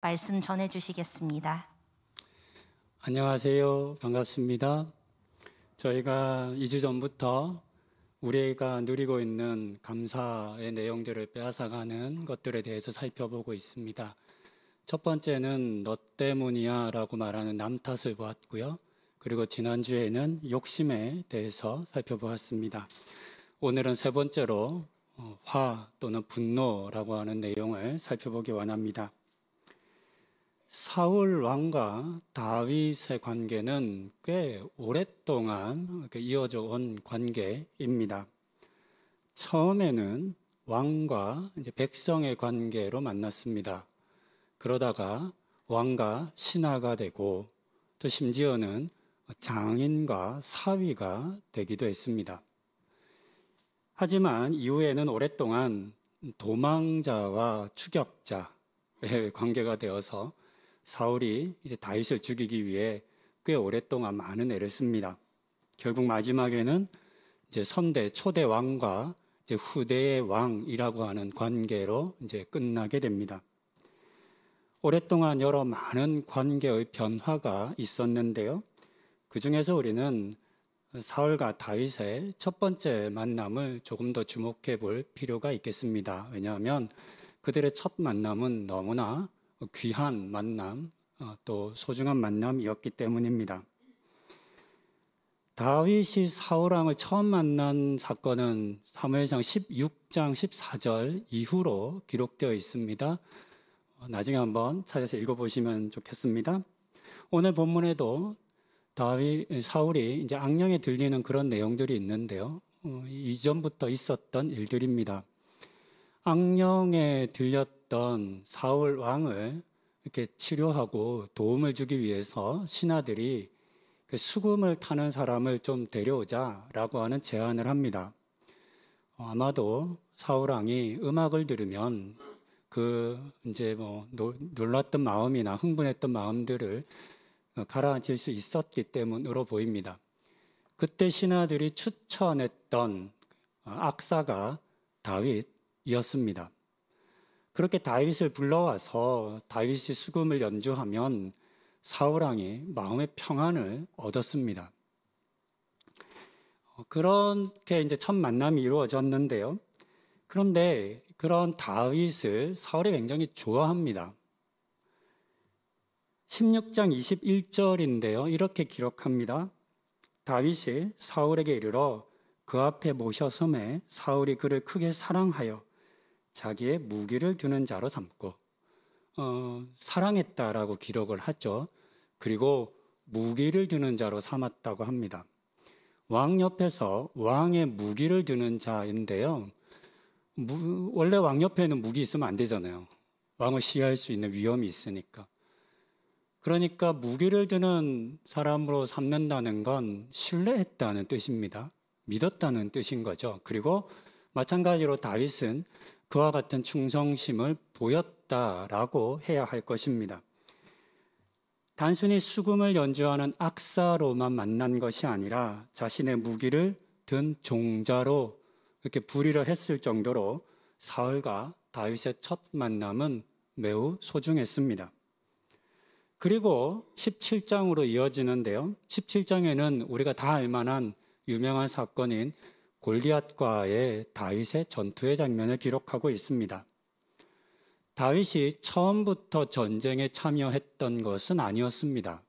말씀 전해 주시겠습니다. 안녕하세요. 반갑습니다. 저희가 2주 전부터 우리가 누리고 있는 감사의 내용들을 빼앗아가는 것들에 대해서 살펴보고 있습니다. 첫 번째는 너 때문이야 라고 말하는 남 탓을 보았고요. 그리고 지난주에는 욕심에 대해서 살펴보았습니다. 오늘은 세 번째로 화 또는 분노라고 하는 내용을 살펴보기 원합니다. 사울 왕과 다윗의 관계는 꽤 오랫동안 이어져 온 관계입니다. 처음에는 왕과 백성의 관계로 만났습니다. 그러다가 왕과 신하가 되고 또 심지어는 장인과 사위가 되기도 했습니다. 하지만 이후에는 오랫동안 도망자와 추격자의 관계가 되어서 사울이 이제 다윗을 죽이기 위해 꽤 오랫동안 많은 애를 씁니다. 결국 마지막에는 이제 선대 초대 왕과 이제 후대의 왕이라고 하는 관계로 이제 끝나게 됩니다. 오랫동안 여러 많은 관계의 변화가 있었는데요. 그 중에서 우리는 사울과 다윗의 첫 번째 만남을 조금 더 주목해 볼 필요가 있겠습니다. 왜냐하면 그들의 첫 만남은 너무나 귀한 만남, 또 소중한 만남이었기 때문입니다. 다윗이 사울 왕을 처음 만난 사건은 사무엘상 16장 14절 이후로 기록되어 있습니다. 나중에 한번 찾아서 읽어보시면 좋겠습니다. 오늘 본문에도 사울이 이제 악령에 들리는 그런 내용들이 있는데요. 이전부터 있었던 일들입니다. 악령에 들렸던 사울 왕을 이렇게 치료하고 도움을 주기 위해서 신하들이 수금을 타는 사람을 좀 데려오자라고 하는 제안을 합니다. 아마도 사울 왕이 음악을 들으면 놀랐던 마음이나 흥분했던 마음들을 가라앉힐 수 있었기 때문으로 보입니다. 그때 신하들이 추천했던 악사가 다윗이었습니다. 그렇게 다윗을 불러와서 다윗이 수금을 연주하면 사울 왕이 마음의 평안을 얻었습니다. 그렇게 이제 첫 만남이 이루어졌는데요. 그런데 그런 다윗을 사울이 굉장히 좋아합니다. 16장 21절인데요. 이렇게 기록합니다. 다윗이 사울에게 이르러 그 앞에 모셔섬에 사울이 그를 크게 사랑하여 자기의 무기를 드는 자로 삼고 사랑했다라고 기록을 하죠. 그리고 무기를 드는 자로 삼았다고 합니다. 왕 옆에서 왕의 무기를 드는 자인데요. 원래 왕 옆에는 무기 있으면 안 되잖아요. 왕을 시해할 수 있는 위험이 있으니까. 그러니까 무기를 드는 사람으로 삼는다는 건 신뢰했다는 뜻입니다. 믿었다는 뜻인 거죠. 그리고 마찬가지로 다윗은 그와 같은 충성심을 보였다라고 해야 할 것입니다. 단순히 수금을 연주하는 악사로만 만난 것이 아니라 자신의 무기를 든 종자로 이렇게 불의를 했을 정도로 사울과 다윗의 첫 만남은 매우 소중했습니다. 그리고 17장으로 이어지는데요. 17장에는 우리가 다 알만한 유명한 사건인 골리앗과의 다윗의 전투의 장면을 기록하고 있습니다. 다윗이 처음부터 전쟁에 참여했던 것은 아니었습니다.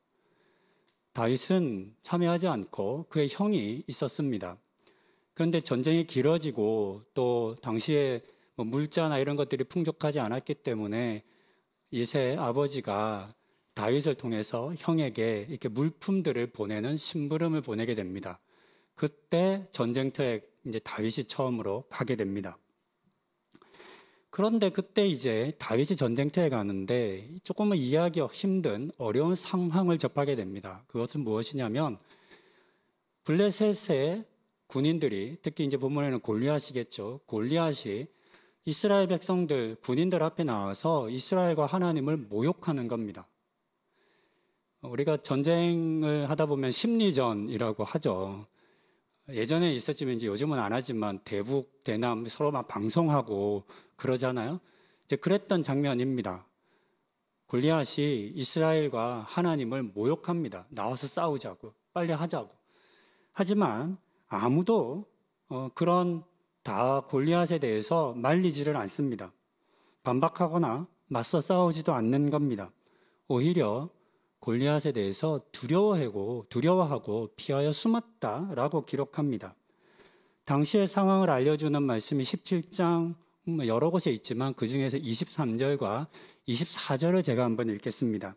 다윗은 참여하지 않고 그의 형이 있었습니다. 그런데 전쟁이 길어지고 또 당시에 물자나 이런 것들이 풍족하지 않았기 때문에 이세 아버지가 다윗을 통해서 형에게 이렇게 물품들을 보내는 심부름을 보내게 됩니다. 그때 전쟁터에 이제 다윗이 처음으로 가게 됩니다. 그런데 그때 이제 다윗이 전쟁터에 가는데 조금은 이해하기 힘든 어려운 상황을 접하게 됩니다. 그것은 무엇이냐면 블레셋의 군인들이, 특히 이제 본문에는 골리앗이겠죠. 골리앗이 이스라엘 백성들, 군인들 앞에 나와서 이스라엘과 하나님을 모욕하는 겁니다. 우리가 전쟁을 하다 보면 심리전이라고 하죠. 예전에 있었지만 이제 요즘은 안 하지만 대북, 대남 서로 막 방송하고 그러잖아요. 이제 그랬던 장면입니다. 골리앗이 이스라엘과 하나님을 모욕합니다. 나와서 싸우자고, 빨리 하자고. 하지만 아무도 그런 다 골리앗에 대해서 말리지를 않습니다. 반박하거나 맞서 싸우지도 않는 겁니다. 오히려 골리앗에 대해서 두려워하고 피하여 숨었다라고 기록합니다. 당시의 상황을 알려주는 말씀이 17장 여러 곳에 있지만 그 중에서 23절과 24절을 제가 한번 읽겠습니다.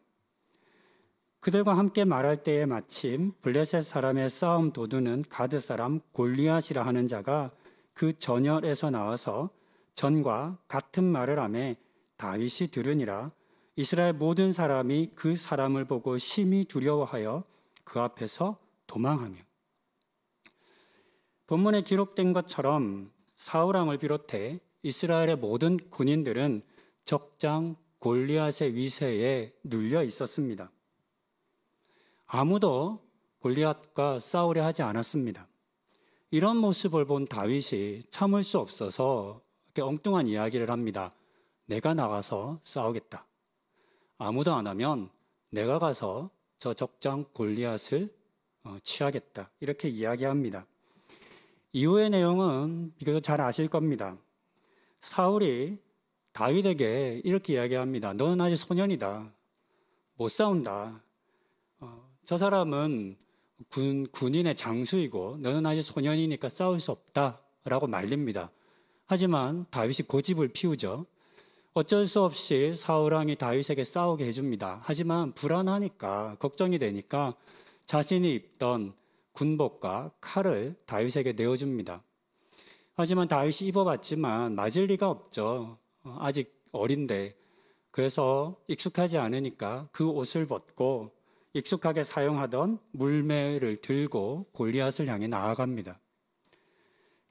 그들과 함께 말할 때에 마침 블레셋 사람의 싸움 도두는 가드 사람 골리앗이라 하는 자가 그 전열에서 나와서 전과 같은 말을 하매 다윗이 들으니라. 이스라엘 모든 사람이 그 사람을 보고 심히 두려워하여 그 앞에서 도망하며. 본문에 기록된 것처럼 사울 왕을 비롯해 이스라엘의 모든 군인들은 적장 골리앗의 위세에 눌려 있었습니다. 아무도 골리앗과 싸우려 하지 않았습니다. 이런 모습을 본 다윗이 참을 수 없어서 이렇게 엉뚱한 이야기를 합니다. 내가 나가서 싸우겠다. 아무도 안 하면 내가 가서 저 적장 골리앗을 취하겠다. 이렇게 이야기합니다. 이후의 내용은 비교적 잘 아실 겁니다. 사울이 다윗에게 이렇게 이야기합니다. 너는 아직 소년이다. 못 싸운다. 저 사람은 군인의 장수이고 너는 아직 소년이니까 싸울 수 없다라고 말립니다. 하지만 다윗이 고집을 피우죠. 어쩔 수 없이 사울 왕이 다윗에게 싸우게 해줍니다. 하지만 불안하니까 걱정이 되니까 자신이 입던 군복과 칼을 다윗에게 내어줍니다. 하지만 다윗이 입어봤지만 맞을 리가 없죠. 아직 어린데. 그래서 익숙하지 않으니까 그 옷을 벗고 익숙하게 사용하던 물매를 들고 골리앗을 향해 나아갑니다.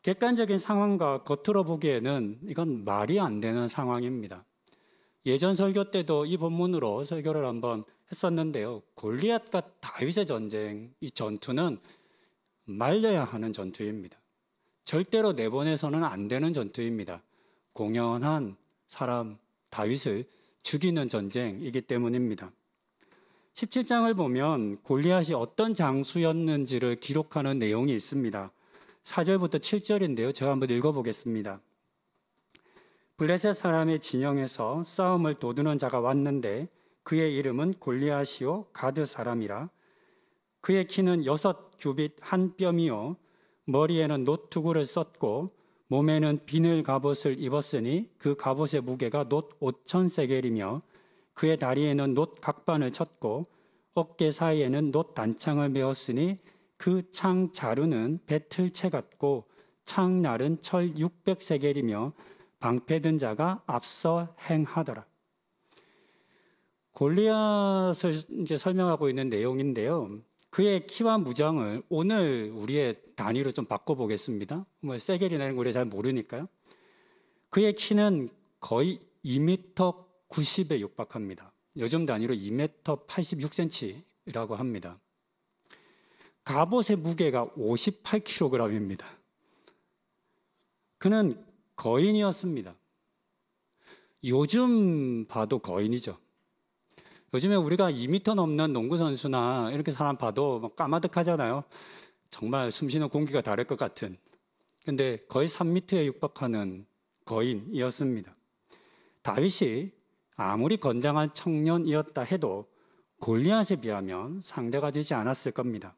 객관적인 상황과 겉으로 보기에는 이건 말이 안 되는 상황입니다. 예전 설교 때도 이 본문으로 설교를 한번 했었는데요. 골리앗과 다윗의 전쟁, 이 전투는 말려야 하는 전투입니다. 절대로 내보내서는 안 되는 전투입니다. 공연한 사람 다윗을 죽이는 전쟁이기 때문입니다. 17장을 보면 골리앗이 어떤 장수였는지를 기록하는 내용이 있습니다. 4절부터 7절인데요. 제가 한번 읽어보겠습니다. 블레셋 사람의 진영에서 싸움을 도두는 자가 왔는데 그의 이름은 골리앗이요 가드 사람이라. 그의 키는 6규빗 한 뼘이요 머리에는 노투구를 썼고 몸에는 비늘 갑옷을 입었으니 그 갑옷의 무게가 놋 5,000세겔이며 그의 다리에는 놋 각반을 쳤고 어깨 사이에는 놋 단창을 메었으니 그 창 자루는 배틀채 같고 창날은 철 600세겔이며 방패든 자가 앞서 행하더라. 골리앗을 이제 설명하고 있는 내용인데요. 그의 키와 무장을 오늘 우리의 단위로 좀 바꿔보겠습니다. 세겔이라는 거 우리가 잘 모르니까요. 그의 키는 거의 2m 90에 육박합니다. 요즘 단위로 2m 86cm라고 합니다. 갑옷의 무게가 58kg입니다. 그는 거인이었습니다. 요즘 봐도 거인이죠. 요즘에 우리가 2m 넘는 농구선수나 이렇게 사람 봐도 막 까마득하잖아요. 정말 숨쉬는 공기가 다를 것 같은. 근데 거의 3m에 육박하는 거인이었습니다. 다윗이 아무리 건장한 청년이었다 해도 골리앗에 비하면 상대가 되지 않았을 겁니다.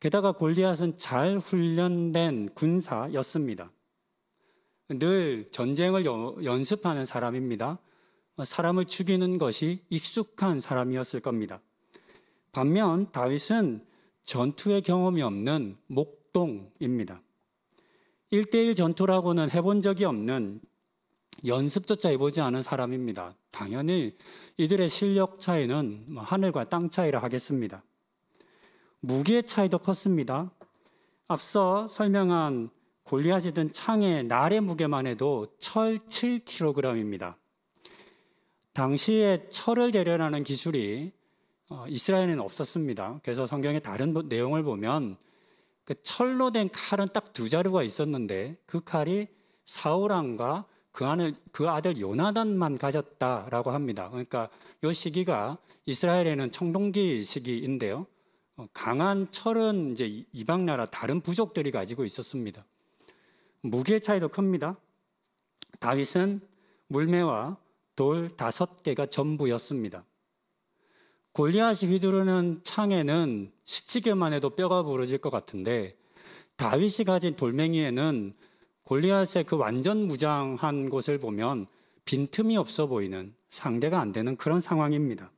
게다가 골리앗은 잘 훈련된 군사였습니다. 늘 전쟁을 연습하는 사람입니다. 사람을 죽이는 것이 익숙한 사람이었을 겁니다. 반면 다윗은 전투의 경험이 없는 목동입니다. 1대1 전투라고는 해본 적이 없는 연습조차 해보지 않은 사람입니다. 당연히 이들의 실력 차이는 하늘과 땅 차이라 하겠습니다. 무기의 차이도 컸습니다. 앞서 설명한 골리앗이 든 창의 날의 무게만 해도 철 7kg입니다. 당시에 철을 재련하는 기술이 이스라엘에는 없었습니다. 그래서 성경의 다른 내용을 보면 그 철로 된 칼은 딱 2자루가 있었는데 그 칼이 사울 왕과 그 아들 요나단만 가졌다라고 합니다. 그러니까 이 시기가 이스라엘에는 청동기 시기인데요. 강한 철은 이제 이방 나라 다른 부족들이 가지고 있었습니다. 무기의 차이도 큽니다. 다윗은 물매와 돌 5개가 전부였습니다. 골리앗이 휘두르는 창에는 스치기만 해도 뼈가 부러질 것 같은데 다윗이 가진 돌멩이에는 골리앗의 그 완전 무장한 곳을 보면 빈틈이 없어 보이는, 상대가 안 되는 그런 상황입니다.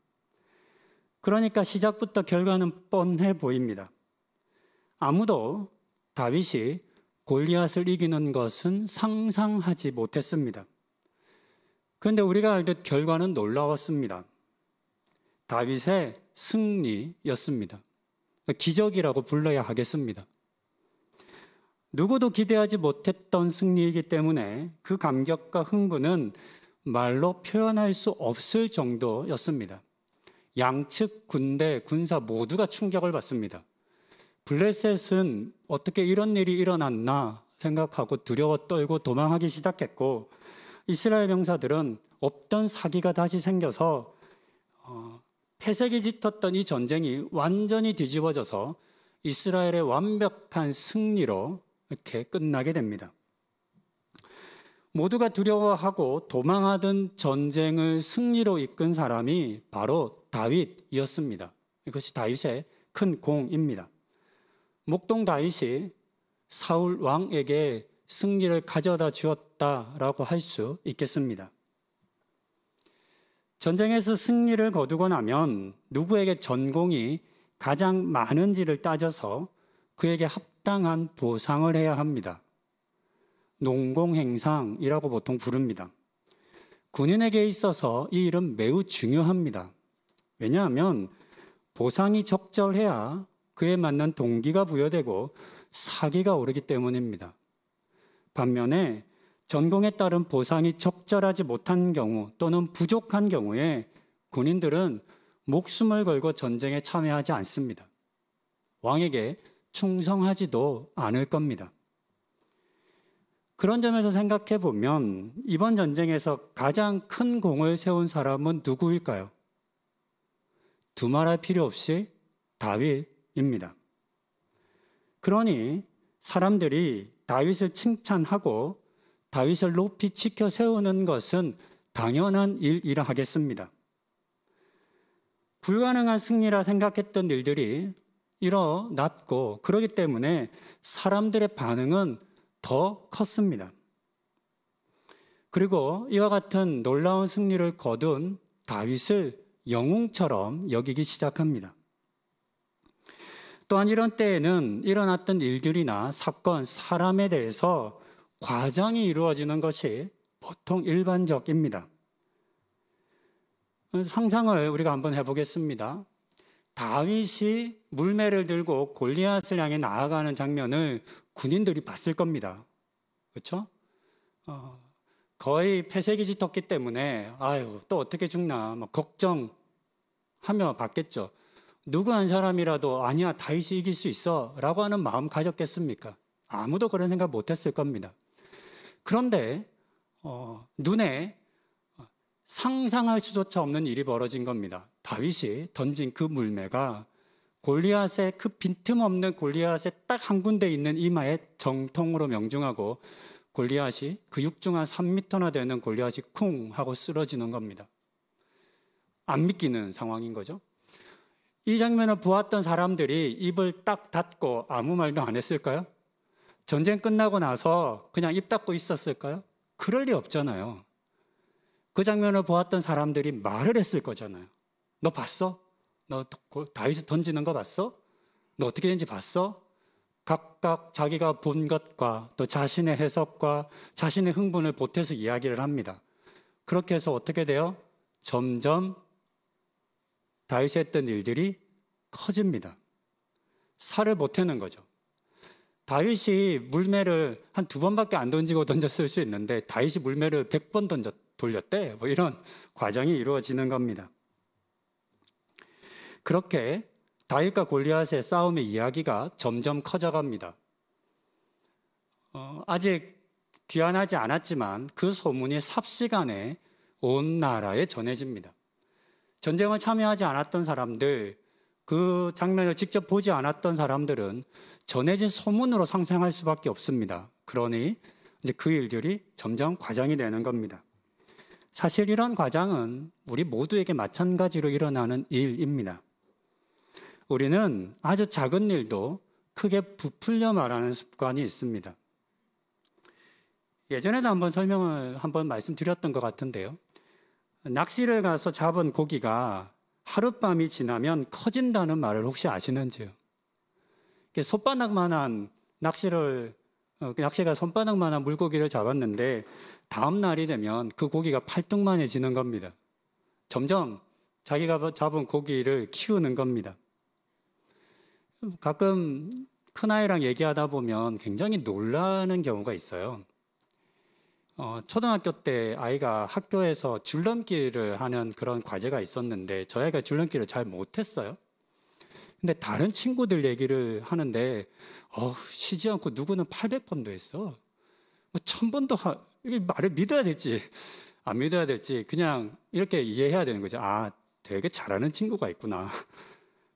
그러니까 시작부터 결과는 뻔해 보입니다. 아무도 다윗이 골리앗을 이기는 것은 상상하지 못했습니다. 그런데 우리가 알듯 결과는 놀라웠습니다. 다윗의 승리였습니다. 기적이라고 불러야 하겠습니다. 누구도 기대하지 못했던 승리이기 때문에 그 감격과 흥분은 말로 표현할 수 없을 정도였습니다. 양측 군대, 군사 모두가 충격을 받습니다. 블레셋은 어떻게 이런 일이 일어났나 생각하고 두려워 떨고 도망하기 시작했고, 이스라엘 병사들은 없던 사기가 다시 생겨서 폐색이 짙었던 이 전쟁이 완전히 뒤집어져서 이스라엘의 완벽한 승리로 이렇게 끝나게 됩니다. 모두가 두려워하고 도망하던 전쟁을 승리로 이끈 사람이 바로 다윗이었습니다. 이것이 다윗의 큰 공입니다. 목동 다윗이 사울 왕에게 승리를 가져다 주었다라고 할 수 있겠습니다. 전쟁에서 승리를 거두고 나면 누구에게 전공이 가장 많은지를 따져서 그에게 합당한 보상을 해야 합니다. 농공행상이라고 보통 부릅니다. 군인에게 있어서 이 일은 매우 중요합니다. 왜냐하면 보상이 적절해야 그에 맞는 동기가 부여되고 사기가 오르기 때문입니다. 반면에 전공에 따른 보상이 적절하지 못한 경우 또는 부족한 경우에 군인들은 목숨을 걸고 전쟁에 참여하지 않습니다. 왕에게 충성하지도 않을 겁니다. 그런 점에서 생각해 보면 이번 전쟁에서 가장 큰 공을 세운 사람은 누구일까요? 두말할 필요 없이 다윗입니다. 그러니 사람들이 다윗을 칭찬하고 다윗을 높이 지켜 세우는 것은 당연한 일이라 하겠습니다. 불가능한 승리라 생각했던 일들이 일어났고 그렇기 때문에 사람들의 반응은 더 컸습니다. 그리고 이와 같은 놀라운 승리를 거둔 다윗을 영웅처럼 여기기 시작합니다. 또한 이런 때에는 일어났던 일들이나 사건, 사람에 대해서 과장이 이루어지는 것이 보통 일반적입니다. 상상을 우리가 한번 해보겠습니다. 다윗이 물매를 들고 골리앗을 향해 나아가는 장면을 군인들이 봤을 겁니다. 그렇죠? 거의 폐색이 짙었기 때문에 아유 또 어떻게 죽나 막 걱정하며 봤겠죠. 누구 한 사람이라도 아니야 다윗이 이길 수 있어 라고 하는 마음 가졌겠습니까? 아무도 그런 생각 못했을 겁니다. 그런데 눈에 상상할 수조차 없는 일이 벌어진 겁니다. 다윗이 던진 그 물매가 골리앗의 그 빈틈없는 골리앗의 딱 한 군데 있는 이마에 정통으로 명중하고 골리앗이 그 육중한 3m나 되는 골리앗이 쿵 하고 쓰러지는 겁니다. 안 믿기는 상황인 거죠. 이 장면을 보았던 사람들이 입을 딱 닫고 아무 말도 안 했을까요? 전쟁 끝나고 나서 그냥 입 닫고 있었을까요? 그럴 리 없잖아요. 그 장면을 보았던 사람들이 말을 했을 거잖아요. 너 봤어? 너 다윗이 던지는 거 봤어? 너 어떻게 된지 봤어? 각각 자기가 본 것과 또 자신의 해석과 자신의 흥분을 보태서 이야기를 합니다. 그렇게 해서 어떻게 돼요? 점점 다윗이 했던 일들이 커집니다. 살을 보태는 거죠. 다윗이 물매를 한 2번밖에 안 던지고 던졌을 수 있는데 다윗이 물매를 100번 돌렸대. 뭐 이런 과정이 이루어지는 겁니다. 그렇게 다윗과 골리앗의 싸움의 이야기가 점점 커져갑니다. 아직 귀환하지 않았지만 그 소문이 삽시간에 온 나라에 전해집니다. 전쟁을 참여하지 않았던 사람들, 그 장면을 직접 보지 않았던 사람들은 전해진 소문으로 상상할 수밖에 없습니다. 그러니 이제 그 일들이 점점 과장이 되는 겁니다. 사실 이런 과장은 우리 모두에게 마찬가지로 일어나는 일입니다. 우리는 아주 작은 일도 크게 부풀려 말하는 습관이 있습니다. 예전에도 한번 말씀드렸던 것 같은데요. 낚시를 가서 잡은 고기가 하룻밤이 지나면 커진다는 말을 혹시 아시는지요? 손바닥만한 낚시가 손바닥만한 물고기를 잡았는데 다음 날이 되면 그 고기가 팔뚝만해지는 겁니다. 점점 자기가 잡은 고기를 키우는 겁니다. 가끔 큰아이랑 얘기하다 보면 굉장히 놀라는 경우가 있어요. 초등학교 때 아이가 학교에서 줄넘기를 하는 그런 과제가 있었는데 저 아이가 줄넘기를 잘 못했어요. 근데 다른 친구들 얘기를 하는데 쉬지 않고 누구는 800번도 했어. 1000번도 이게 말을 믿어야 될지 안 믿어야 될지 그냥 이렇게 이해해야 되는 거죠. 아, 되게 잘하는 친구가 있구나.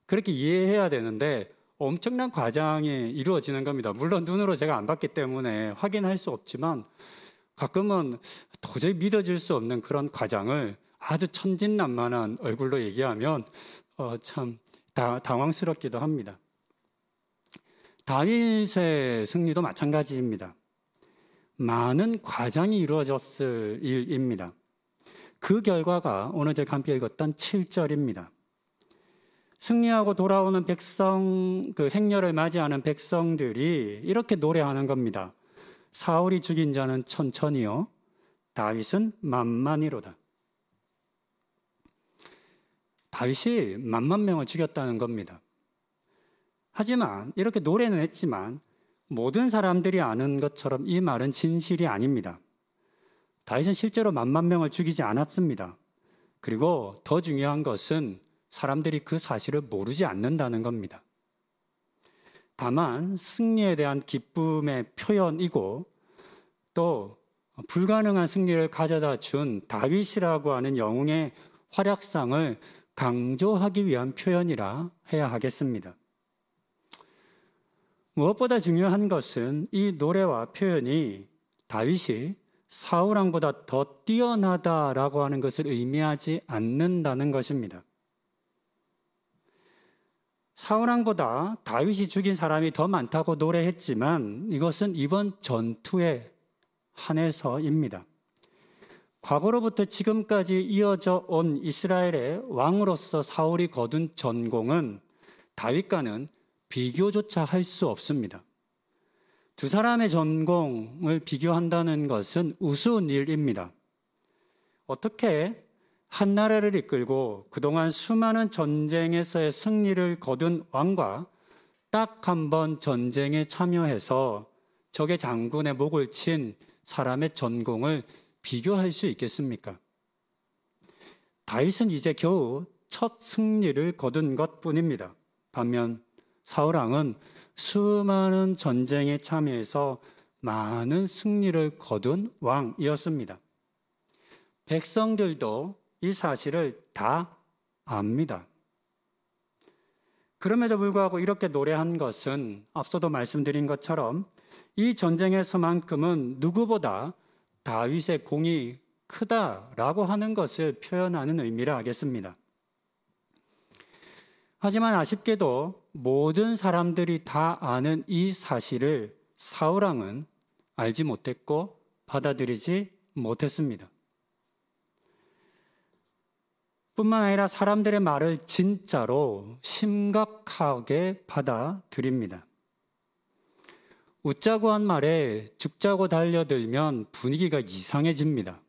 그렇게 이해해야 되는데 엄청난 과장이 이루어지는 겁니다. 물론 눈으로 제가 안 봤기 때문에 확인할 수 없지만 가끔은 도저히 믿어질 수 없는 그런 과장을 아주 천진난만한 얼굴로 얘기하면 참 당황스럽기도 합니다. 다윗의 승리도 마찬가지입니다. 많은 과장이 이루어졌을 일입니다. 그 결과가 오늘 제가 함께 읽었던 7절입니다. 승리하고 돌아오는 백성, 그 행렬을 맞이하는 백성들이 이렇게 노래하는 겁니다. 사울이 죽인 자는 천천히요, 다윗은 만만히로다. 다윗이 만만 명을 죽였다는 겁니다. 하지만 이렇게 노래는 했지만 모든 사람들이 아는 것처럼 이 말은 진실이 아닙니다. 다윗은 실제로 만만 명을 죽이지 않았습니다. 그리고 더 중요한 것은 사람들이 그 사실을 모르지 않는다는 겁니다. 다만 승리에 대한 기쁨의 표현이고 또 불가능한 승리를 가져다 준 다윗이라고 하는 영웅의 활약상을 강조하기 위한 표현이라 해야 하겠습니다. 무엇보다 중요한 것은 이 노래와 표현이 다윗이 사울 왕보다 더 뛰어나다라고 하는 것을 의미하지 않는다는 것입니다. 사울 왕보다 다윗이 죽인 사람이 더 많다고 노래했지만 이것은 이번 전투에 한해서입니다. 과거로부터 지금까지 이어져 온 이스라엘의 왕으로서 사울이 거둔 전공은 다윗과는 비교조차 할 수 없습니다. 두 사람의 전공을 비교한다는 것은 우스운 일입니다. 어떻게 한 나라를 이끌고 그동안 수많은 전쟁에서의 승리를 거둔 왕과 딱 한 번 전쟁에 참여해서 적의 장군의 목을 친 사람의 전공을 비교할 수 있겠습니까? 다윗은 이제 겨우 첫 승리를 거둔 것뿐입니다. 반면 사울 왕은 수많은 전쟁에 참여해서 많은 승리를 거둔 왕이었습니다. 백성들도 이 사실을 다 압니다. 그럼에도 불구하고 이렇게 노래한 것은 앞서도 말씀드린 것처럼 이 전쟁에서만큼은 누구보다 다윗의 공이 크다라고 하는 것을 표현하는 의미라 하겠습니다. 하지만 아쉽게도 모든 사람들이 다 아는 이 사실을 사울 왕은 알지 못했고 받아들이지 못했습니다. 뿐만 아니라 사람들의 말을 진짜로 심각하게 받아들입니다. 웃자고 한 말에 죽자고 달려들면 분위기가 이상해집니다.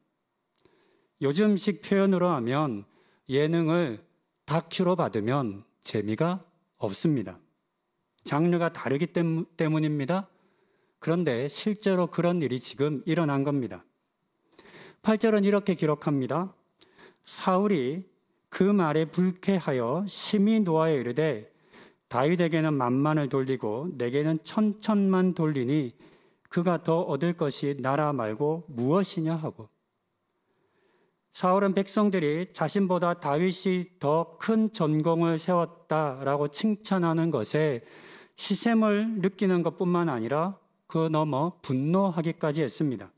요즘식 표현으로 하면 예능을 다큐로 받으면 재미가 없습니다. 장르가 다르기 때문입니다. 그런데 실제로 그런 일이 지금 일어난 겁니다. 8절은 이렇게 기록합니다. 사울이 그 말에 불쾌하여 심히 노하여 이르되 다윗에게는 만만을 돌리고 내게는 천천만 돌리니 그가 더 얻을 것이 나라 말고 무엇이냐 하고, 사울은 백성들이 자신보다 다윗이 더 큰 전공을 세웠다라고 칭찬하는 것에 시샘을 느끼는 것뿐만 아니라 그 넘어 분노하기까지 했습니다.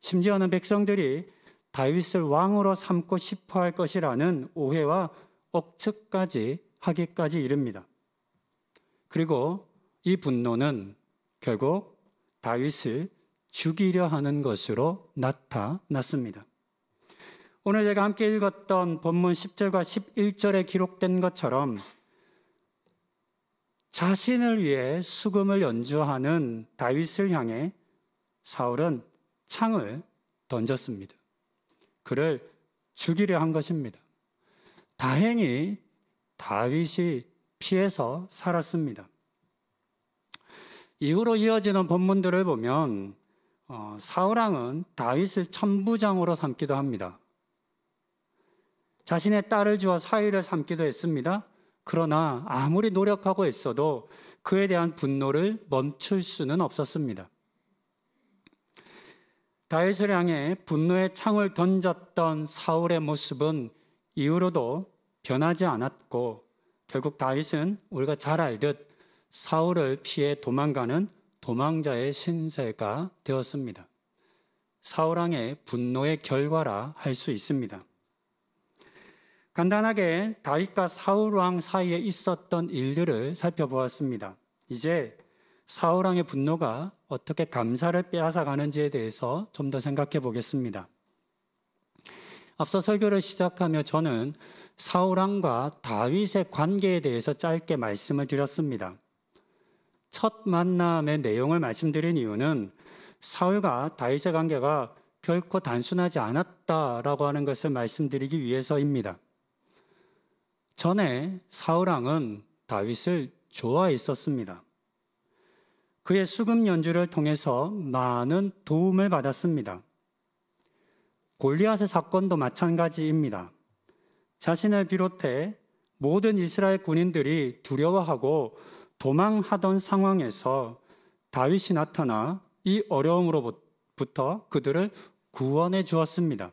심지어는 백성들이 다윗을 왕으로 삼고 싶어 할 것이라는 오해와 억측까지 하기까지 이릅니다. 그리고 이 분노는 결국 다윗을 죽이려 하는 것으로 나타났습니다. 오늘 제가 함께 읽었던 본문 10절과 11절에 기록된 것처럼 자신을 위해 수금을 연주하는 다윗을 향해 사울은 창을 던졌습니다. 그를 죽이려 한 것입니다. 다행히 다윗이 피해서 살았습니다. 이후로 이어지는 본문들을 보면 사울왕은 다윗을 천부장으로 삼기도 합니다. 자신의 딸을 주어 사위를 삼기도 했습니다. 그러나 아무리 노력하고 있어도 그에 대한 분노를 멈출 수는 없었습니다. 다윗을 향해 분노의 창을 던졌던 사울의 모습은 이후로도 변하지 않았고, 결국 다윗은 우리가 잘 알듯 사울을 피해 도망가는 도망자의 신세가 되었습니다. 사울왕의 분노의 결과라 할 수 있습니다. 간단하게 다윗과 사울왕 사이에 있었던 일들을 살펴보았습니다. 이제 사울왕의 분노가 어떻게 감사를 빼앗아가는지에 대해서 좀 더 생각해 보겠습니다. 앞서 설교를 시작하며 저는 사울왕과 다윗의 관계에 대해서 짧게 말씀을 드렸습니다. 첫 만남의 내용을 말씀드린 이유는 사울과 다윗의 관계가 결코 단순하지 않았다라고 하는 것을 말씀드리기 위해서입니다. 전에 사울왕은 다윗을 좋아했었습니다. 그의 수금 연주를 통해서 많은 도움을 받았습니다. 골리앗의 사건도 마찬가지입니다. 자신을 비롯해 모든 이스라엘 군인들이 두려워하고 도망하던 상황에서 다윗이 나타나 이 어려움으로부터 그들을 구원해 주었습니다.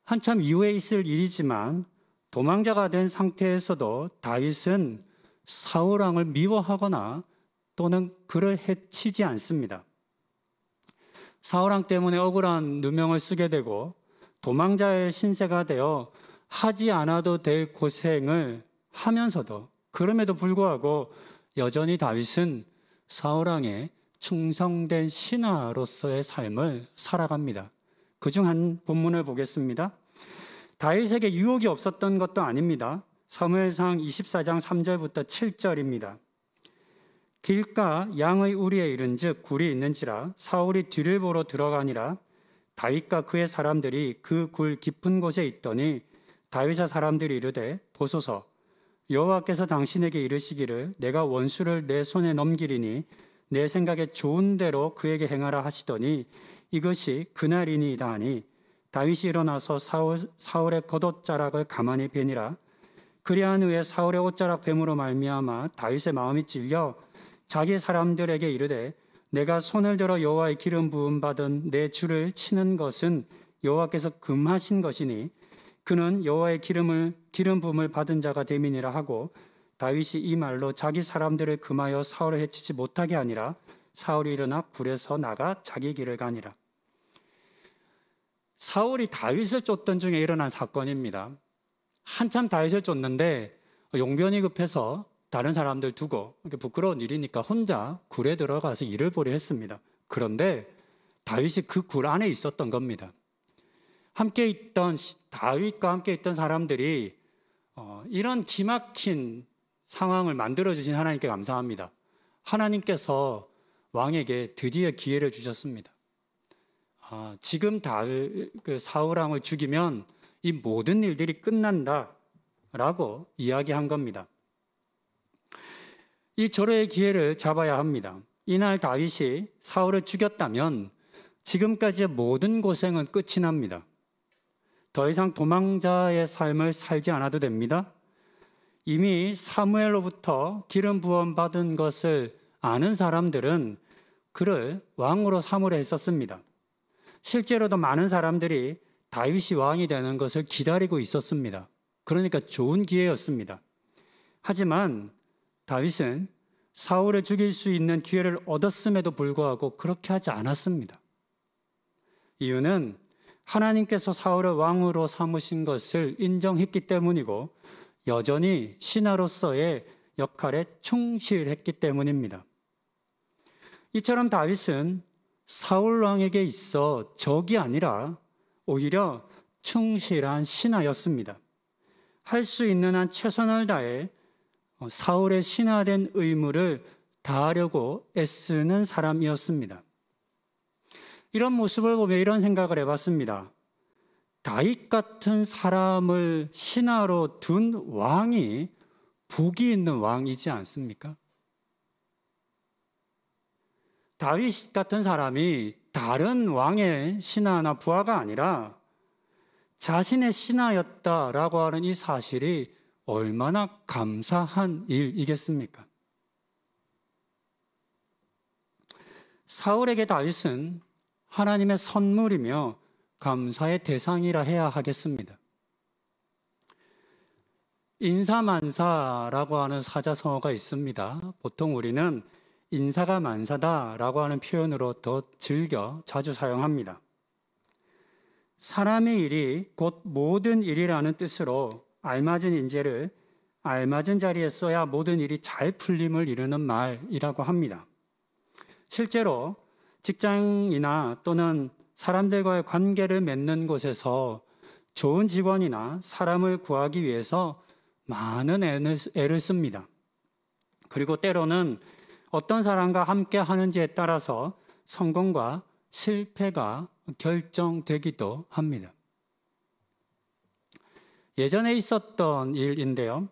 한참 이후에 있을 일이지만 도망자가 된 상태에서도 다윗은 사울왕을 미워하거나 또는 그를 해치지 않습니다. 사울왕 때문에 억울한 누명을 쓰게 되고 도망자의 신세가 되어 하지 않아도 될 고생을 하면서도, 그럼에도 불구하고 여전히 다윗은 사울왕의 충성된 신하로서의 삶을 살아갑니다. 그중 한 본문을 보겠습니다. 다윗에게 유혹이 없었던 것도 아닙니다. 사무엘상 24장 3절부터 7절입니다. 길가 양의 우리에 이른즉 굴이 있는지라 사울이 뒤를 보러 들어가니라. 다윗과 그의 사람들이 그 굴 깊은 곳에 있더니 다윗의 사람들이 이르되 보소서 여호와께서 당신에게 이르시기를 내가 원수를 내 손에 넘기리니 내 생각에 좋은 대로 그에게 행하라 하시더니 이것이 그날이니이다 하니 다윗이 일어나서 사울의 겉옷자락을 가만히 베니라. 그리한 후에 사울의 옷자락 뱀으로 말미암아 다윗의 마음이 찔려 자기 사람들에게 이르되 내가 손을 들어 여호와의 기름 부음 받은 내 주를 치는 것은 여호와께서 금하신 것이니 그는 여호와의 기름 부음을 받은 자가 됨이니라 하고 다윗이 이 말로 자기 사람들을 금하여 사울을 해치지 못하게 하니라. 사울이 일어나 굴에서 나가 자기 길을 가니라. 사울이 다윗을 쫓던 중에 일어난 사건입니다. 한참 다윗을 쫓는데 용변이 급해서 다른 사람들 두고 부끄러운 일이니까 혼자 굴에 들어가서 일을 보려 했습니다. 그런데 다윗이 그 굴 안에 있었던 겁니다. 다윗과 함께 있던 사람들이 이런 기막힌 상황을 만들어주신 하나님께 감사합니다. 하나님께서 왕에게 드디어 기회를 주셨습니다. 지금 사울왕을 죽이면 이 모든 일들이 끝난다라고 이야기한 겁니다. 이 절호의 기회를 잡아야 합니다. 이날 다윗이 사울을 죽였다면 지금까지의 모든 고생은 끝이 납니다. 더 이상 도망자의 삶을 살지 않아도 됩니다. 이미 사무엘로부터 기름 부음 받은 것을 아는 사람들은 그를 왕으로 삼으려 했었습니다. 실제로도 많은 사람들이 다윗이 왕이 되는 것을 기다리고 있었습니다. 그러니까 좋은 기회였습니다. 하지만 다윗은 사울을 죽일 수 있는 기회를 얻었음에도 불구하고 그렇게 하지 않았습니다. 이유는 하나님께서 사울을 왕으로 삼으신 것을 인정했기 때문이고 여전히 신하로서의 역할에 충실했기 때문입니다. 이처럼 다윗은 사울 왕에게 있어 적이 아니라 오히려 충실한 신하였습니다. 할 수 있는 한 최선을 다해 사울의 신하된 의무를 다하려고 애쓰는 사람이었습니다. 이런 모습을 보며 이런 생각을 해봤습니다. 다윗 같은 사람을 신하로 둔 왕이 복이 있는 왕이지 않습니까? 다윗 같은 사람이 다른 왕의 신하나 부하가 아니라 자신의 신하였다라고 하는 이 사실이 얼마나 감사한 일이겠습니까? 사울에게 다윗은 하나님의 선물이며 감사의 대상이라 해야 하겠습니다. 인사만사라고 하는 사자성어가 있습니다. 보통 우리는 인사가 만사다라고 하는 표현으로 더 즐겨 자주 사용합니다. 사람의 일이 곧 모든 일이라는 뜻으로 알맞은 인재를 알맞은 자리에 써야 모든 일이 잘 풀림을 이루는 말이라고 합니다. 실제로 직장이나 또는 사람들과의 관계를 맺는 곳에서 좋은 직원이나 사람을 구하기 위해서 많은 애를 씁니다. 그리고 때로는 어떤 사람과 함께 하는지에 따라서 성공과 실패가 결정되기도 합니다. 예전에 있었던 일인데요.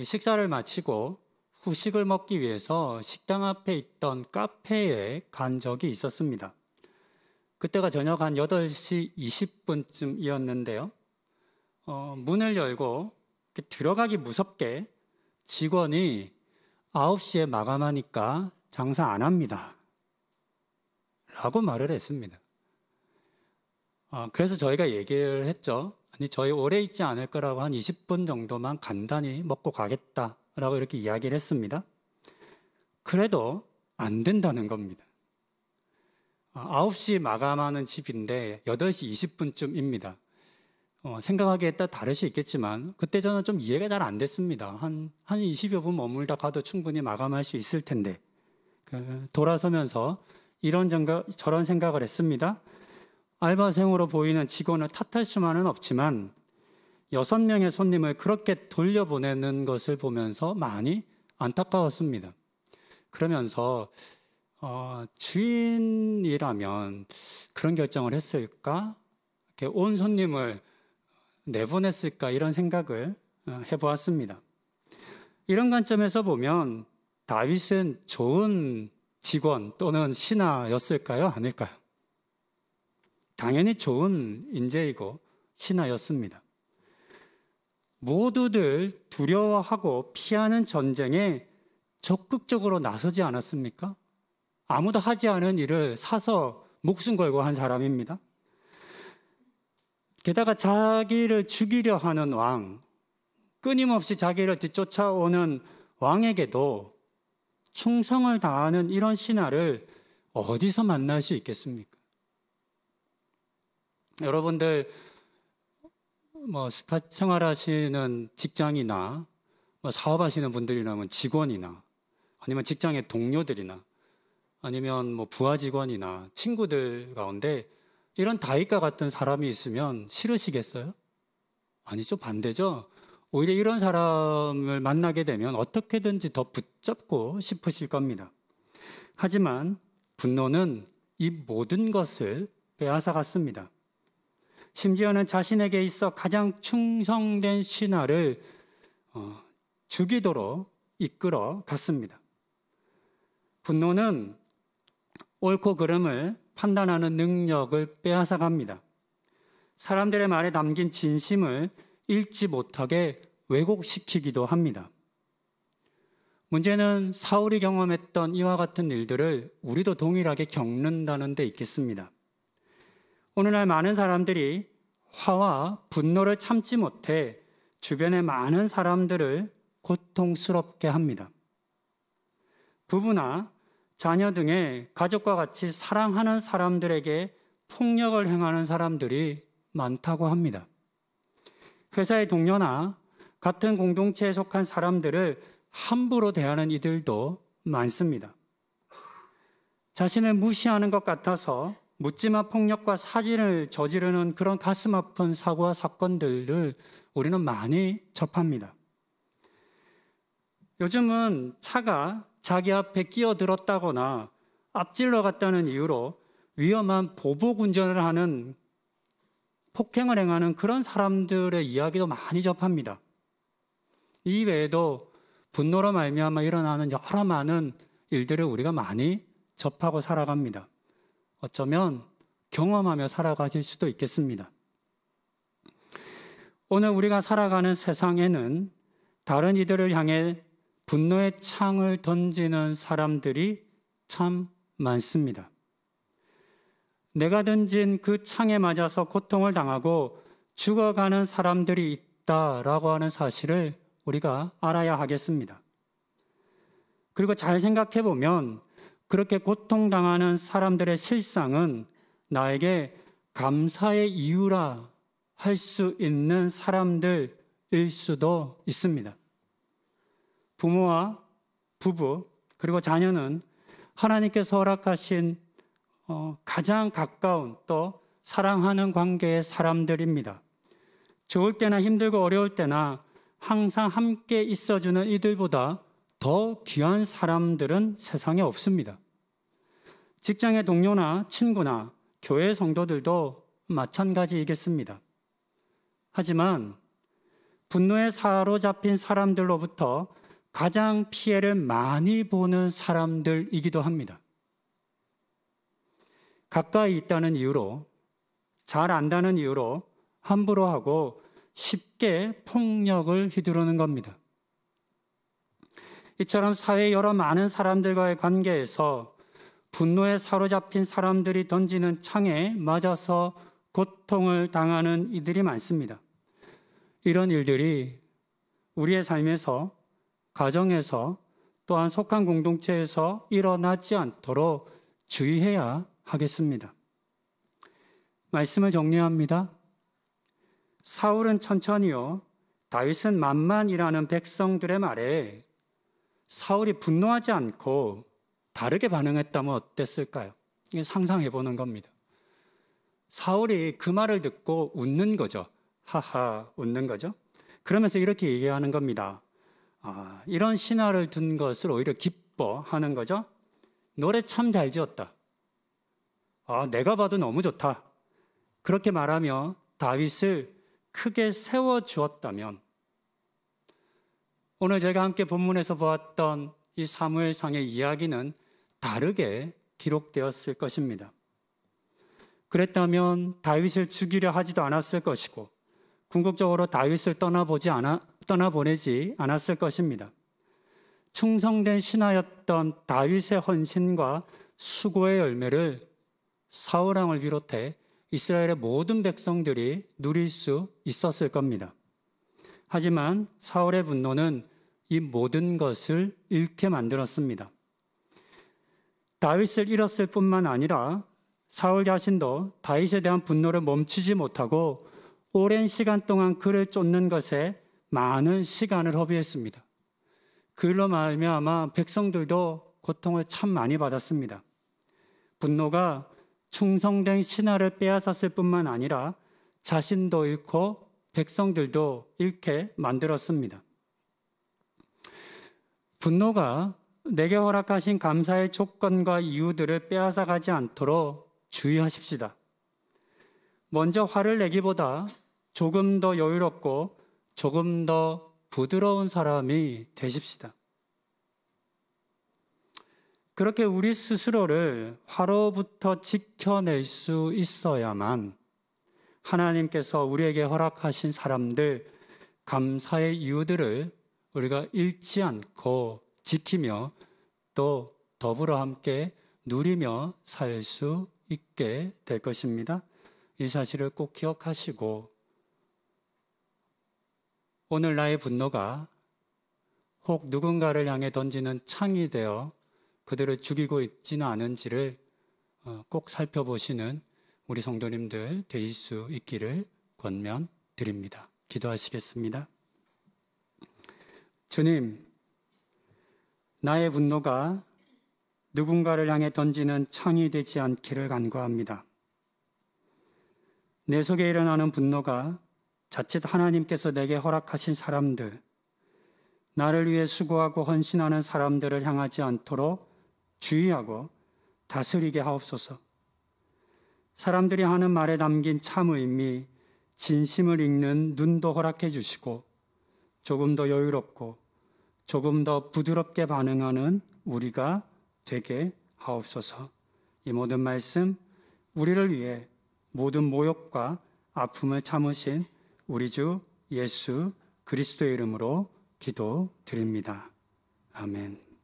식사를 마치고 후식을 먹기 위해서 식당 앞에 있던 카페에 간 적이 있었습니다. 그때가 저녁 한 8시 20분쯤이었는데요. 문을 열고 들어가기 무섭게 직원이 9시에 마감하니까 장사 안 합니다. 라고 말을 했습니다. 그래서 저희가 얘기를 했죠. 아니, 저희 오래 있지 않을 거라고 한 20분 정도만 간단히 먹고 가겠다라고 이렇게 이야기를 했습니다. 그래도 안 된다는 겁니다. 9시 마감하는 집인데 8시 20분쯤입니다. 생각하기에 따라 다를 수 있겠지만 그때 저는 좀 이해가 잘 안 됐습니다. 한 20여 분 머물다 가도 충분히 마감할 수 있을 텐데 돌아서면서 저런 생각을 했습니다. 알바생으로 보이는 직원을 탓할 수만은 없지만 6명의 손님을 그렇게 돌려보내는 것을 보면서 많이 안타까웠습니다. 그러면서 주인이라면 그런 결정을 했을까? 이렇게 온 손님을 내보냈을까? 이런 생각을 해보았습니다. 이런 관점에서 보면 다윗은 좋은 직원 또는 신하였을까요? 아닐까요? 당연히 좋은 인재이고 신하였습니다. 모두들 두려워하고 피하는 전쟁에 적극적으로 나서지 않았습니까? 아무도 하지 않은 일을 사서 목숨 걸고 한 사람입니다. 게다가 자기를 죽이려 하는 왕, 끊임없이 자기를 뒤쫓아오는 왕에게도 충성을 다하는 이런 신하를 어디서 만날 수 있겠습니까? 여러분들 생활하시는 직장이나 사업하시는 분들이라면 직원이나 아니면 직장의 동료들이나 아니면 부하 직원이나 친구들 가운데 이런 다윗과 같은 사람이 있으면 싫으시겠어요? 아니죠, 반대죠. 오히려 이런 사람을 만나게 되면 어떻게든지 더 붙잡고 싶으실 겁니다. 하지만 분노는 이 모든 것을 빼앗아갔습니다. 심지어는 자신에게 있어 가장 충성된 신하를 죽이도록 이끌어 갔습니다. 분노는 옳고 그름을 판단하는 능력을 빼앗아갑니다. 사람들의 말에 담긴 진심을 읽지 못하게 왜곡시키기도 합니다. 문제는 사울이 경험했던 이와 같은 일들을 우리도 동일하게 겪는다는 데 있겠습니다. 오늘날 많은 사람들이 화와 분노를 참지 못해 주변의 많은 사람들을 고통스럽게 합니다. 부부나 자녀 등의 가족과 같이 사랑하는 사람들에게 폭력을 행하는 사람들이 많다고 합니다. 회사의 동료나 같은 공동체에 속한 사람들을 함부로 대하는 이들도 많습니다. 자신을 무시하는 것 같아서 묻지마 폭력과 사진을 저지르는 그런 가슴 아픈 사고와 사건들을 우리는 많이 접합니다. 요즘은 차가 자기 앞에 끼어들었다거나 앞질러 갔다는 이유로 위험한 보복 운전을 하는, 폭행을 행하는 그런 사람들의 이야기도 많이 접합니다. 이 외에도 분노로 말미암아 일어나는 여러 많은 일들을 우리가 많이 접하고 살아갑니다. 어쩌면 경험하며 살아가실 수도 있겠습니다. 오늘 우리가 살아가는 세상에는 다른 이들을 향해 분노의 창을 던지는 사람들이 참 많습니다. 내가 던진 그 창에 맞아서 고통을 당하고 죽어가는 사람들이 있다라고 하는 사실을 우리가 알아야 하겠습니다. 그리고 잘 생각해 보면 그렇게 고통당하는 사람들의 실상은 나에게 감사의 이유라 할 수 있는 사람들일 수도 있습니다. 부모와 부부 그리고 자녀는 하나님께서 허락하신 가장 가까운 또 사랑하는 관계의 사람들입니다. 좋을 때나 힘들고 어려울 때나 항상 함께 있어주는 이들보다 더 귀한 사람들은 세상에 없습니다. 직장의 동료나 친구나 교회 성도들도 마찬가지이겠습니다. 하지만 분노에 사로잡힌 사람들로부터 가장 피해를 많이 보는 사람들이기도 합니다. 가까이 있다는 이유로, 잘 안다는 이유로 함부로 하고 쉽게 폭력을 휘두르는 겁니다. 이처럼 사회의 여러 많은 사람들과의 관계에서 분노에 사로잡힌 사람들이 던지는 창에 맞아서 고통을 당하는 이들이 많습니다. 이런 일들이 우리의 삶에서, 가정에서, 또한 속한 공동체에서 일어나지 않도록 주의해야 하겠습니다. 말씀을 정리합니다. 사울은 천천히요, 다윗은 만만이라는 백성들의 말에 사울이 분노하지 않고 다르게 반응했다면 어땠을까요? 이게 상상해 보는 겁니다. 사울이 그 말을 듣고 웃는 거죠. 하하, 웃는 거죠. 그러면서 이렇게 얘기하는 겁니다. 이런 신하를 둔 것을 오히려 기뻐하는 거죠. 노래 참 잘 지었다. 내가 봐도 너무 좋다. 그렇게 말하며 다윗을 크게 세워주었다면 오늘 제가 함께 본문에서 보았던 이 사무엘상의 이야기는 다르게 기록되었을 것입니다. 그랬다면 다윗을 죽이려 하지도 않았을 것이고 궁극적으로 다윗을 떠나보내지 않았을 것입니다. 충성된 신하였던 다윗의 헌신과 수고의 열매를 사울왕을 비롯해 이스라엘의 모든 백성들이 누릴 수 있었을 겁니다. 하지만 사울의 분노는 이 모든 것을 잃게 만들었습니다. 다윗을 잃었을 뿐만 아니라 사울 자신도 다윗에 대한 분노를 멈추지 못하고 오랜 시간 동안 그를 쫓는 것에 많은 시간을 허비했습니다. 그 일로 말미암아 백성들도 고통을 참 많이 받았습니다. 분노가 충성된 신하를 빼앗았을 뿐만 아니라 자신도 잃고 백성들도 잃게 만들었습니다. 분노가 내게 허락하신 감사의 조건과 이유들을 빼앗아가지 않도록 주의하십시다. 먼저 화를 내기보다 조금 더 여유롭고 조금 더 부드러운 사람이 되십시다. 그렇게 우리 스스로를 화로부터 지켜낼 수 있어야만 하나님께서 우리에게 허락하신 사람들, 감사의 이유들을 우리가 잃지 않고 지키며 또 더불어 함께 누리며 살 수 있게 될 것입니다. 이 사실을 꼭 기억하시고 오늘 나의 분노가 혹 누군가를 향해 던지는 창이 되어 그들을 죽이고 있지는 않은지를 꼭 살펴보시는 우리 성도님들 되실 수 있기를 권면드립니다. 기도하시겠습니다. 주님, 나의 분노가 누군가를 향해 던지는 창이 되지 않기를 간구합니다. 내 속에 일어나는 분노가 자칫 하나님께서 내게 허락하신 사람들, 나를 위해 수고하고 헌신하는 사람들을 향하지 않도록 주의하고 다스리게 하옵소서. 사람들이 하는 말에 담긴 참 의미, 진심을 읽는 눈도 허락해 주시고 조금 더 여유롭고 조금 더 부드럽게 반응하는 우리가 되게 하옵소서. 이 모든 말씀 우리를 위해 모든 모욕과 아픔을 참으신 우리 주 예수 그리스도의 이름으로 기도드립니다. 아멘.